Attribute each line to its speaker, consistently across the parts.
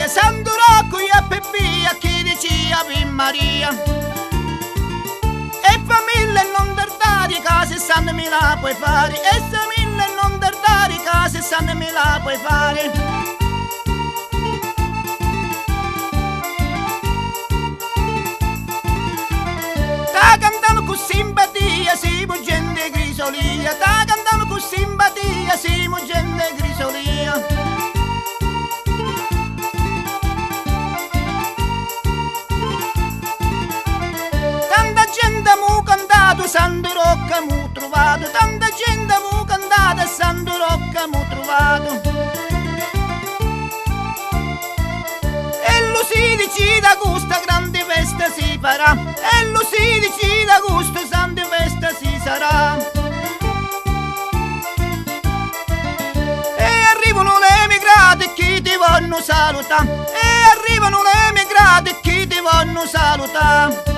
Speaker 1: Maria, Santo Rocco e Peppi, a chi dice Ave Maria. E famiglia non tardare, case sanno me la puoi fare, e famiglia non tardare, case sanno me la puoi fare. Ta cantiamo con simpatia, siamo gente grisolia, ta cantiamo con simpatia, siamo gente grisolia. Tanta gente mu cantato, Santo Rocca mu trovato, tanta gente mu cantato, Santo Rocca mu trovato. E lo si dice d'agosto grande festa si farà, e lo si dice d'agosto grande festa si sarà. E arrivano le emigrate chi ti vanno salutare, e arrivano le emigrate chi ti vanno salutare.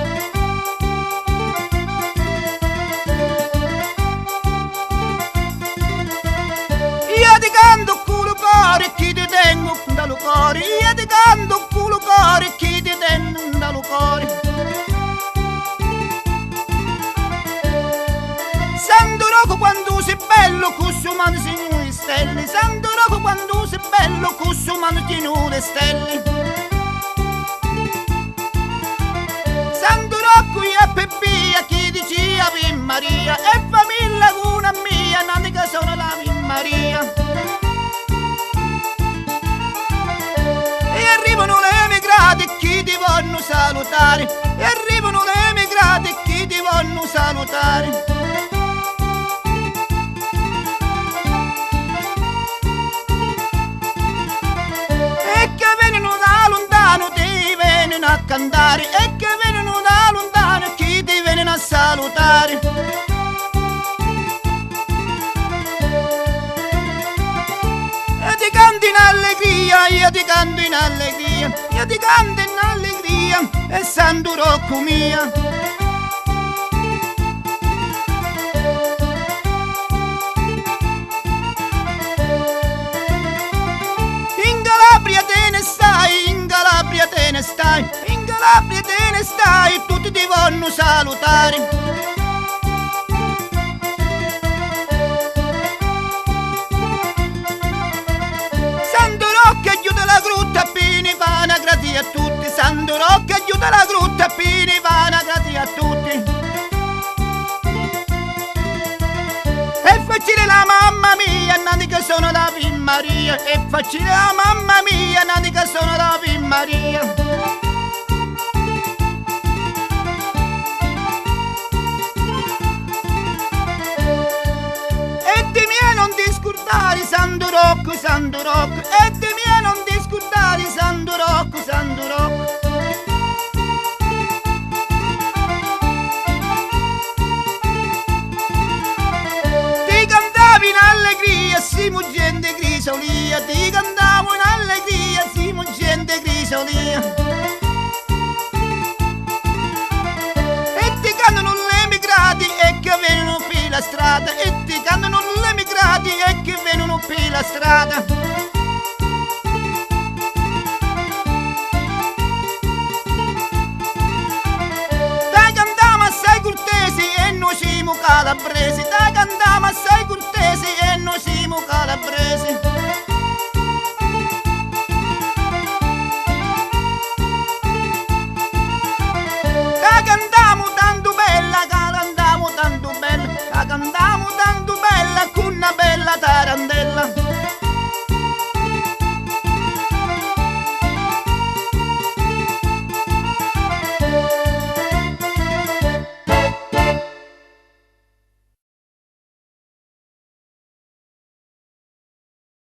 Speaker 1: Io ti canto culo cuore chi ti tengo dallo cuore, io ti canto culo cuore chi ti tengo dallo cuore. Santo Rocco quando sei bello, cusso mano signore le stelle, Santo Rocco quando sei bello, cusso mano signore le stelle. Santo Rocco e Peppi, a chi dice Ave Maria, e famiglia una mia, nanni che sono l'Ave Maria. E arrivano le emigrate chi ti vanno salutare, e arrivano le emigrate chi ti vanno salutare. E che vengono da lontano ti vengono a cantare, e che vengono da lontano chi ti vengono a salutare. Ti canto in allegria, io ti canto in allegria, io ti canto in allegria, e Santo Rocco mia. In Calabria te ne stai, in Calabria te ne stai, in Calabria te ne stai, tutti ti vanno salutare. Vana grazie a tutti, Santo Rocco aiuta la grutta, Pini vana grazie a tutti. E facile la mamma mia, nanni che sono la Ave Maria, e facile la mamma mia, nanni che sono la Ave Maria. E di me non ti scordare, Santo Rocco, Santo Rocco, e di me non ti scordare, Santo Rocco, Santo Rocco. Ti cantavi in allegria, siamo gente grisolia, ti cantavo in allegria, siamo gente grisolia. E ti cantano le emigrati e che vengono per la strada, e ti cantano le emigrati e che vengono per la strada. Calabresi, da cantiamo assai cortesi e noi siamo calabresi.